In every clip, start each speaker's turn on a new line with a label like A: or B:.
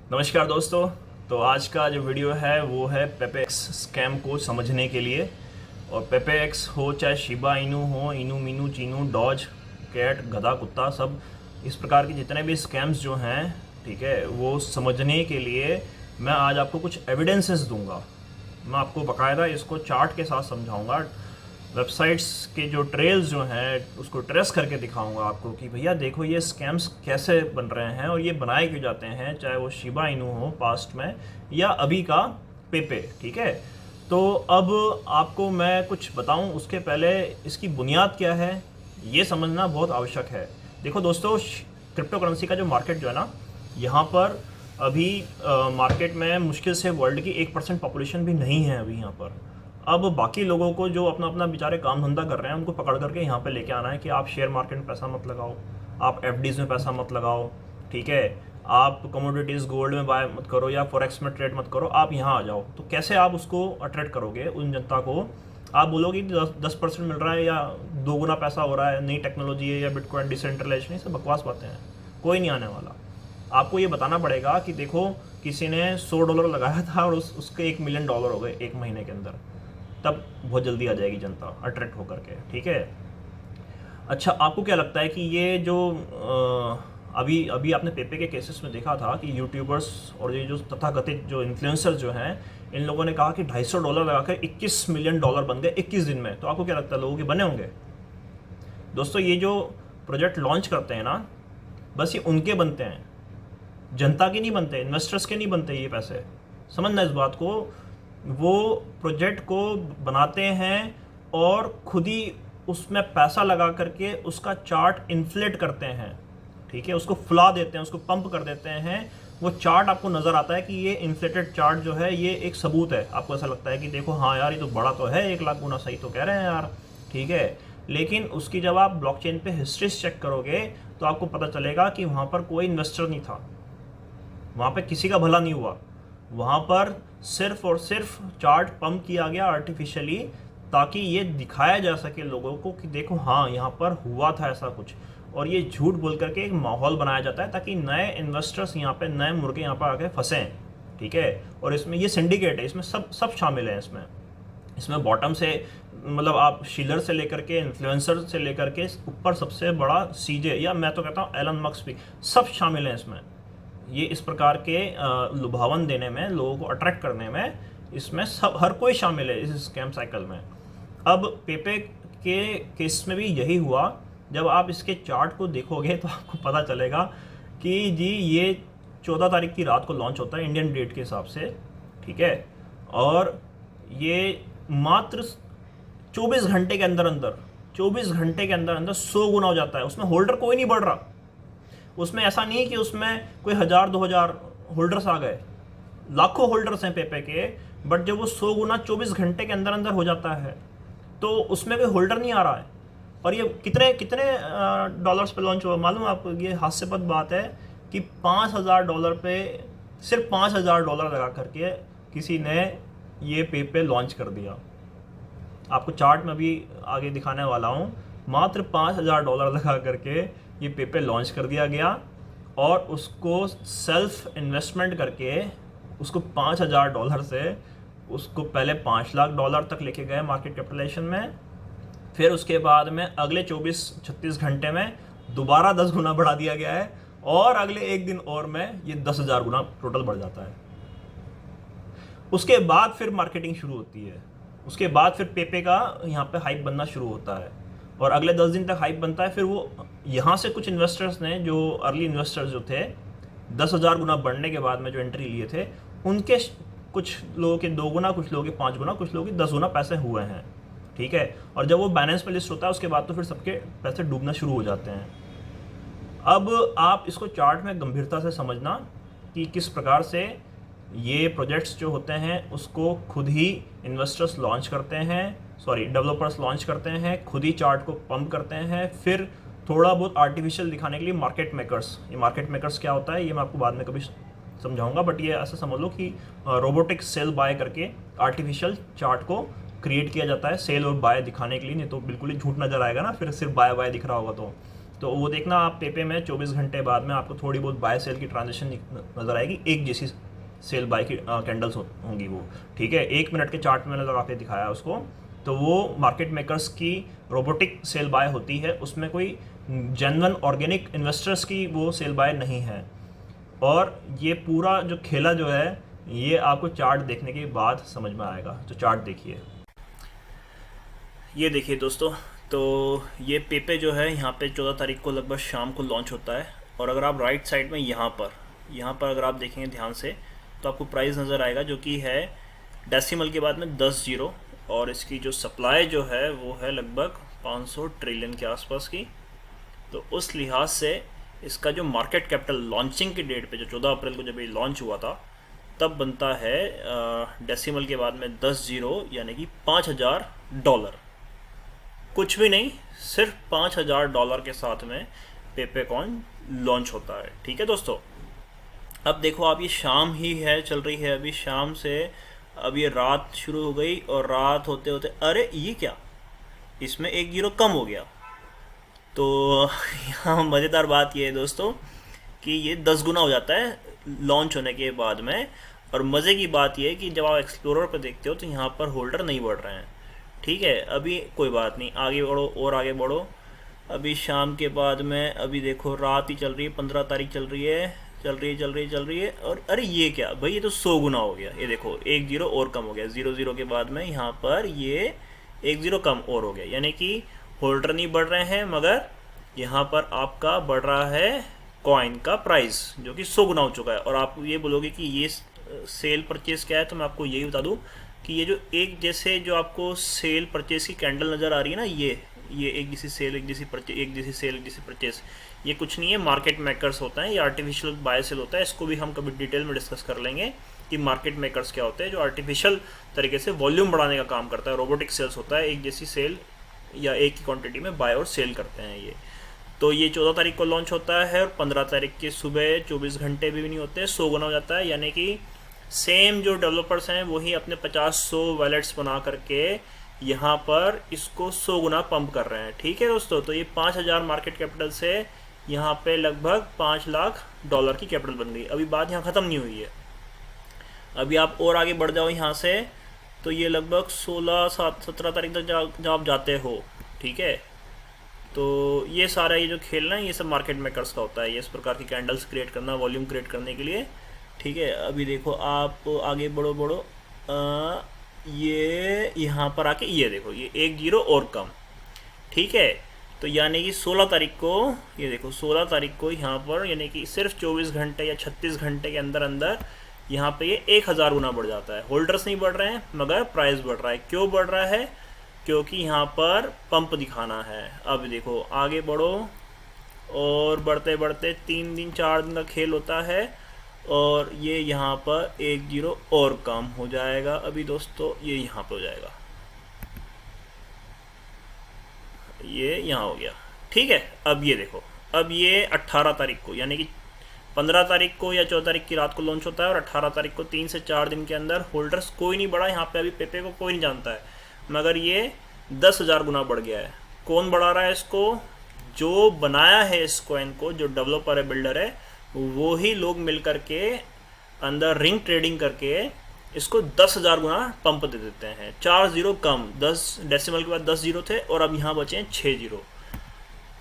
A: नमस्कार दोस्तों। तो आज का जो वीडियो है वो है पेपेक्स स्कैम को समझने के लिए। और पेपेक्स हो चाहे शिबा इनू हो, इनू मीनू चीनू डॉज कैट गधा कुत्ता, सब इस प्रकार के जितने भी स्कैम्स जो हैं, ठीक है, वो समझने के लिए मैं आज आपको कुछ एविडेंसेस दूंगा। मैं आपको बाकायदा इसको चार्ट के साथ समझाऊंगा। वेबसाइट्स के जो ट्रेल्स जो हैं उसको ट्रेस करके दिखाऊंगा आपको कि भैया देखो ये स्कैम्स कैसे बन रहे हैं और ये बनाए क्यों जाते हैं, चाहे वो शिबा इनू हो पास्ट में या अभी का पेपे। ठीक है, तो अब आपको मैं कुछ बताऊं उसके पहले इसकी बुनियाद क्या है ये समझना बहुत आवश्यक है। देखो दोस्तों, क्रिप्टो करेंसी का जो मार्केट जो है ना, यहाँ पर अभी मार्केट में मुश्किल से वर्ल्ड की 1% पॉपुलेशन भी नहीं है अभी यहाँ पर। अब बाकी लोगों को जो अपना अपना बेचारे काम धंधा कर रहे हैं उनको पकड़ करके यहाँ पे लेके आना है कि आप शेयर मार्केट में पैसा मत लगाओ, आप एफडीज में पैसा मत लगाओ, ठीक है, आप कमोडिटीज़ गोल्ड में बाय मत करो या फॉरेक्स में ट्रेड मत करो, आप यहाँ आ जाओ। तो कैसे आप उसको अट्रैक्ट करोगे उन जनता को? आप बोलोगे कि 10% मिल रहा है या 2 गुना पैसा हो रहा है, नई टेक्नोलॉजी है या बिटकॉइन डिसेंट्रलाइजेशन, ये सब बकवास बातें हैं, कोई नहीं आने वाला। आपको ये बताना पड़ेगा कि देखो किसी ने $100 लगाया था और उसके $1 मिलियन हो गए 1 महीने के अंदर, तब बहुत जल्दी आ जाएगी जनता अट्रैक्ट होकर के। ठीक है, अच्छा आपको क्या लगता है कि ये जो अभी अभी आपने पेपे के केसेस में देखा था कि यूट्यूबर्स और ये जो तथाकथित जो इन्फ्लुएंसर्स जो हैं, इन लोगों ने कहा कि $250 लगाकर $21 मिलियन बन गए 21 दिन में। तो आपको क्या लगता है लोगों के बने होंगे? दोस्तों, ये जो प्रोजेक्ट लॉन्च करते हैं ना, बस ये उनके बनते हैं, जनता के नहीं बनते, इन्वेस्टर्स के नहीं बनते ये पैसे। समझना इस बात को। वो प्रोजेक्ट को बनाते हैं और खुद ही उसमें पैसा लगा करके उसका चार्ट इन्फ्लेट करते हैं, ठीक है, उसको फुला देते हैं, उसको पंप कर देते हैं। वो चार्ट आपको नज़र आता है कि ये इन्फ्लेटेड चार्ट जो है ये एक सबूत है। आपको ऐसा लगता है कि देखो हाँ यार ये तो बड़ा तो है, 1 लाख गुना सही तो कह रहे हैं यार, ठीक है। लेकिन उसकी जब आप ब्लॉकचेन पे हिस्ट्रीज चेक करोगे तो आपको पता चलेगा कि वहाँ पर कोई इन्वेस्टर नहीं था, वहाँ पे किसी का भला नहीं हुआ, वहाँ पर सिर्फ और सिर्फ चार्ट पंप किया गया आर्टिफिशियली, ताकि ये दिखाया जा सके लोगों को कि देखो हाँ यहाँ पर हुआ था ऐसा कुछ। और ये झूठ बोल करके एक माहौल बनाया जाता है ताकि नए इन्वेस्टर्स यहाँ पे, नए मुर्गे यहाँ पर आके फंसें, ठीक है। और इसमें ये सिंडिकेट है, इसमें सब सब शामिल हैं। इसमें बॉटम से मतलब आप शीलर से लेकर के इन्फ्लुएंसर से लेकर के ऊपर सबसे बड़ा सीजे, या मैं तो कहता हूँ एलन मस्क भी, सब शामिल हैं इसमें। ये इस प्रकार के लुभावन देने में, लोगों को अट्रैक्ट करने में, इसमें सब हर कोई शामिल है इस स्कैम साइकिल में। अब पेपे के केस में भी यही हुआ। जब आप इसके चार्ट को देखोगे तो आपको पता चलेगा कि जी ये 14 तारीख की रात को लॉन्च होता है इंडियन डेट के हिसाब से, ठीक है, और ये मात्र 24 घंटे के अंदर अंदर 24 घंटे के अंदर अंदर 100 गुना हो जाता है। उसमें होल्डर कोई नहीं बढ़ रहा, उसमें ऐसा नहीं है कि उसमें कोई 1000-2000 होल्डर्स आ गए, लाखों होल्डर्स हैं पेपे के, बट जब वो 100 गुना 24 घंटे के अंदर अंदर हो जाता है तो उसमें कोई होल्डर नहीं आ रहा है। और ये कितने कितने डॉलर्स पे लॉन्च हुआ मालूम है आपको? ये हास्यास्पद बात है कि $5000 पे, सिर्फ $5000 लगा करके किसी ने ये पेपे लॉन्च कर दिया। आपको चार्ट में भी आगे दिखाने वाला हूँ। मात्र $5000 लगा करके ये पेपे लॉन्च कर दिया गया और उसको सेल्फ इन्वेस्टमेंट करके उसको $5000 से उसको पहले $5 लाख तक लेके गए मार्केट कैपिटलाइजेशन में। फिर उसके बाद में अगले 24-36 घंटे में दोबारा 10 गुना बढ़ा दिया गया है और अगले एक दिन और में ये 10,000 गुना टोटल बढ़ जाता है। उसके बाद फिर मार्केटिंग शुरू होती है, उसके बाद फिर पेपे का यहाँ पे हाइप बनना शुरू होता है और अगले 10 दिन तक हाइप बनता है। फिर वो यहाँ से कुछ इन्वेस्टर्स ने, जो अर्ली इन्वेस्टर्स जो थे, 10,000 गुना बढ़ने के बाद में जो एंट्री लिए थे, उनके कुछ लोगों के 2 गुना, कुछ लोगों के 5 गुना, कुछ लोगों के 10 गुना पैसे हुए हैं, ठीक है। और जब वो बैलेंस पे लिस्ट होता है उसके बाद तो फिर सबके पैसे डूबना शुरू हो जाते हैं। अब आप इसको चार्ट में गंभीरता से समझना कि किस प्रकार से ये प्रोजेक्ट्स जो होते हैं उसको खुद ही इन्वेस्टर्स लॉन्च करते हैं, डेवलपर्स लॉन्च करते हैं, खुद ही चार्ट को पंप करते हैं, फिर थोड़ा बहुत आर्टिफिशियल दिखाने के लिए मार्केट मेकर्स। ये मार्केट मेकर्स क्या होता है ये मैं आपको बाद में कभी समझाऊंगा, बट ये ऐसा समझ लो कि रोबोटिक सेल बाय करके आर्टिफिशियल चार्ट को क्रिएट किया जाता है सेल और बाय दिखाने के लिए। नहीं तो बिल्कुल ही झूठ नजर आएगा ना, फिर सिर्फ बाय बाय दिख रहा होगा तो वो देखना आप पेपे में 24 घंटे बाद में आपको थोड़ी बहुत बाय सेल की ट्रांजेक्शन नज़र आएगी, एक जैसी सेल बाय की कैंडल्स होंगी वो, ठीक है। 1 मिनट के चार्ट में मैंने लगा के दिखाया उसको, तो वो मार्केट मेकर्स की रोबोटिक सेल बाय होती है, उसमें कोई जेन्युइन ऑर्गेनिक इन्वेस्टर्स की वो सेल बाय नहीं है। और ये पूरा जो खेला जो है ये आपको चार्ट देखने के बाद समझ में आएगा। तो चार्ट देखिए, ये देखिए दोस्तों, तो ये पेपे जो है यहाँ पे 14 तारीख को लगभग शाम को लॉन्च होता है। और अगर आप राइट साइड में यहाँ पर अगर आप देखेंगे ध्यान से तो आपको प्राइस नज़र आएगा जो कि है डेसिमल के बाद में 10 जीरो, और इसकी जो सप्लाई जो है वो है लगभग 500 ट्रिलियन के आसपास की। तो उस लिहाज से इसका जो मार्केट कैपिटल लॉन्चिंग की डेट पे जो 14 अप्रैल को जब ये लॉन्च हुआ था तब बनता है डेसिमल के बाद में 10 जीरो, यानी कि $5000। कुछ भी नहीं, सिर्फ $5000 के साथ में पेपे कॉइन लॉन्च होता है, ठीक है दोस्तों। अब देखो आप, ये शाम ही है, चल रही है अभी शाम से, अब ये रात शुरू हो गई और रात होते होते अरे ये क्या, इसमें 1 जीरो कम हो गया। तो यहाँ मज़ेदार बात ये है दोस्तों कि ये 10 गुना हो जाता है लॉन्च होने के बाद में। और मज़े की बात ये है कि जब आप एक्सप्लोरर पर देखते हो तो यहाँ पर होल्डर नहीं बढ़ रहे हैं, ठीक है। अभी कोई बात नहीं, आगे बढ़ो और आगे बढ़ो। अभी शाम के बाद में अभी देखो रात ही चल रही है, 15 तारीख चल रही है, और अरे ये क्या भाई, ये तो 100 गुना हो गया। ये देखो 1 जीरो और कम हो गया, 0 0 के बाद में यहाँ पर ये 1 जीरो कम और हो गया, यानी कि होल्डर नहीं बढ़ रहे हैं मगर यहाँ पर आपका बढ़ रहा है कॉइन का प्राइस जो कि 100 गुना हो चुका है। और आप ये बोलोगे कि ये सेल परचेज क्या है, तो मैं आपको यही बता दूं कि ये जो एक जैसे जो आपको सेल परचेज की कैंडल नज़र आ रही है ना, ये एक जैसी सेल एक जैसी परचेज, एक जैसी सेल एक जैसी परचेज, ये कुछ नहीं है, मार्केट मेकर्स होता है, ये आर्टिफिशियल बाय सेल होता है। इसको भी हम कभी डिटेल में डिस्कस कर लेंगे कि मार्केट मेकर्स क्या होते हैं, जो आर्टिफिशियल तरीके से वॉल्यूम बढ़ाने का काम करता है। रोबोटिक सेल्स होता है, एक जैसी सेल या एक ही क्वांटिटी में बाय और सेल करते हैं ये। तो ये 14 तारीख को लॉन्च होता है और 15 तारीख की सुबह 24 घंटे भी नहीं होते, 100 गुना हो जाता है। यानी कि सेम जो डेवलपर्स हैं वही अपने 50-100 वैलेट्स बना करके यहाँ पर इसको 100 गुना पंप कर रहे हैं, ठीक है दोस्तों। तो ये 5000 मार्केट कैपिटल से यहाँ पे लगभग $5 लाख की कैपिटल बन गई। अभी बात यहाँ ख़त्म नहीं हुई है, अभी आप और आगे बढ़ जाओ यहाँ से, तो ये लगभग 16-17 तारीख तक जब आप जाते हो, ठीक है। तो ये सारा ये जो खेलना है ये सब मार्केट मेकर्स का होता है, ये इस प्रकार की कैंडल्स क्रिएट करना, वॉल्यूम क्रिएट करने के लिए, ठीक है। अभी देखो आप आगे बढ़ो, ये यहाँ पर आके ये देखो ये 1 जीरो और कम, ठीक है। तो यानी कि 16 तारीख को ये देखो 16 तारीख को यहाँ पर यानी कि सिर्फ 24 घंटे या 36 घंटे के अंदर अंदर यहाँ पे ये 1000 गुना बढ़ जाता है। होल्डर्स नहीं बढ़ रहे हैं मगर प्राइस बढ़ रहा है। क्यों बढ़ रहा है? क्योंकि यहाँ पर पंप दिखाना है। अब देखो आगे बढ़ो और बढ़ते बढ़ते 3 दिन 4 दिन का खेल होता है और ये यहाँ पर 1 जीरो और कम हो जाएगा। अभी दोस्तों ये यहाँ पे हो जाएगा, ये यहाँ हो गया, ठीक है। अब ये देखो, अब ये 18 तारीख को यानी कि 15 तारीख को या 14 तारीख की रात को लॉन्च होता है और 18 तारीख को 3 से 4 दिन के अंदर होल्डर्स कोई नहीं बढ़ा। यहाँ पे अभी पेपे को कोई नहीं जानता है मगर ये 10,000 गुना बढ़ गया है। कौन बढ़ा रहा है इसको? जो बनाया है इस कॉइन को, जो डेवलपर है, बिल्डर है, वो ही लोग मिल करके अंदर रिंग ट्रेडिंग करके इसको 10,000 गुना पंप दे देते हैं। 4 जीरो कम, 10 डेसिमल के बाद 10 जीरो थे और अब यहाँ बचे हैं 6 जीरो।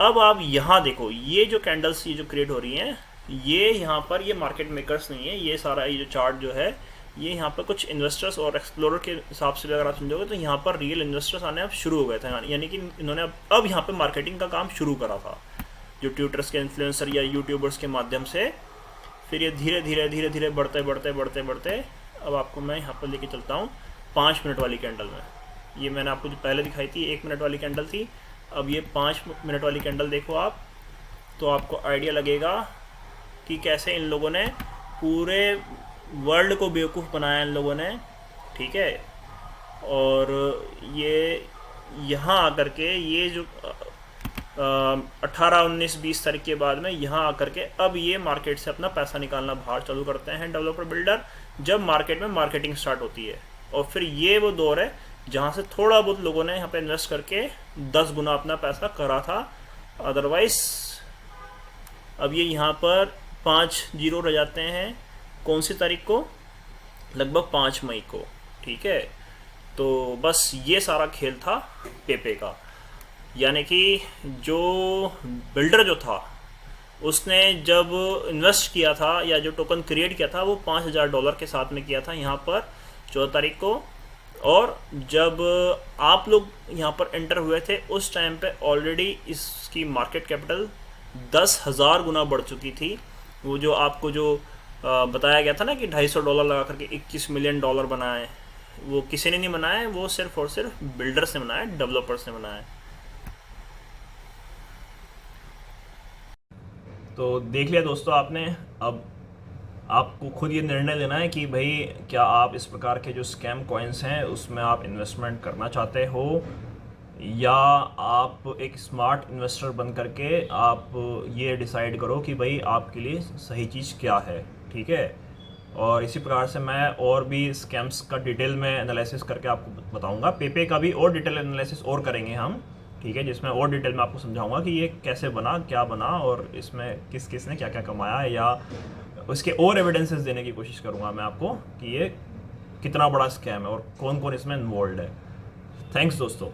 A: अब आप यहाँ देखो, ये जो कैंडल्स ये जो क्रिएट हो रही हैं, ये यहाँ पर ये मार्केट मेकर्स नहीं है, ये सारा ये जो चार्ट जो है ये यहाँ पर कुछ इन्वेस्टर्स और एक्सप्लोरर के हिसाब से अगर आप समझोगे तो यहाँ पर रियल इन्वेस्टर्स आने अब शुरू हो गए थे। यानी कि इन्होंने अब यहाँ पे मार्केटिंग का काम शुरू करा था, जो ट्विटर्स के इन्फ्लुएंसर या यूट्यूबर्स के माध्यम से। फिर ये धीरे धीरे बढ़ते अब आपको मैं यहाँ पर लेके चलता हूँ 5 मिनट वाली कैंडल में। ये मैंने आपको जो पहले दिखाई थी 1 मिनट वाली कैंडल थी, अब ये 5 मिनट वाली कैंडल देखो आप, तो आपको आइडिया लगेगा कि कैसे इन लोगों ने पूरे वर्ल्ड को बेवकूफ़ बनाया इन लोगों ने, ठीक है। और ये यहाँ आकर के ये जो 18, 19, 20 तारीख के बाद में यहाँ आकर के अब ये मार्केट से अपना पैसा निकालना बाहर चालू करते हैं डेवलपर बिल्डर, जब मार्केट में मार्केटिंग स्टार्ट होती है। और फिर ये वो दौर है जहाँ से थोड़ा बहुत लोगों ने यहाँ पे इन्वेस्ट करके 10 गुना अपना पैसा करा था अदरवाइज अब ये यहाँ पर 5 जीरो रह जाते हैं। कौन सी तारीख को? लगभग 5 मई को। ठीक है, तो बस ये सारा खेल था पेपे का। यानी कि जो बिल्डर जो था उसने जब इन्वेस्ट किया था या जो टोकन क्रिएट किया था वो $5000 के साथ में किया था यहाँ पर 14 तारीख को। और जब आप लोग यहाँ पर एंटर हुए थे उस टाइम पे ऑलरेडी इसकी मार्केट कैपिटल 10,000 गुना बढ़ चुकी थी। वो जो आपको जो बताया गया था ना कि $250 लगा करके $21 मिलियन बनाए, वो किसी ने नहीं बनाया है, वो सिर्फ और सिर्फ बिल्डर्स ने बनाया है, डेवलपर्स ने बनाया है। तो देख लिया दोस्तों आपने। अब आपको खुद ये निर्णय लेना है कि भाई क्या आप इस प्रकार के जो स्कैम कॉइन्स हैं उसमें आप इन्वेस्टमेंट करना चाहते हो, या आप एक स्मार्ट इन्वेस्टर बन करके आप ये डिसाइड करो कि भाई आपके लिए सही चीज़ क्या है। ठीक है, और इसी प्रकार से मैं और भी स्कैम्स का डिटेल में एनालिसिस करके आपको बताऊंगा। पेपे का भी और डिटेल एनालिसिस और करेंगे हम। ठीक है, जिसमें और डिटेल में आपको समझाऊंगा कि ये कैसे बना, क्या बना, और इसमें किस किस ने क्या क्या कमाया, या उसके और एविडेंसेस देने की कोशिश करूंगा मैं आपको कि ये कितना बड़ा स्कैम है और कौन कौन इसमें इन्वॉल्व है। थैंक्स दोस्तों।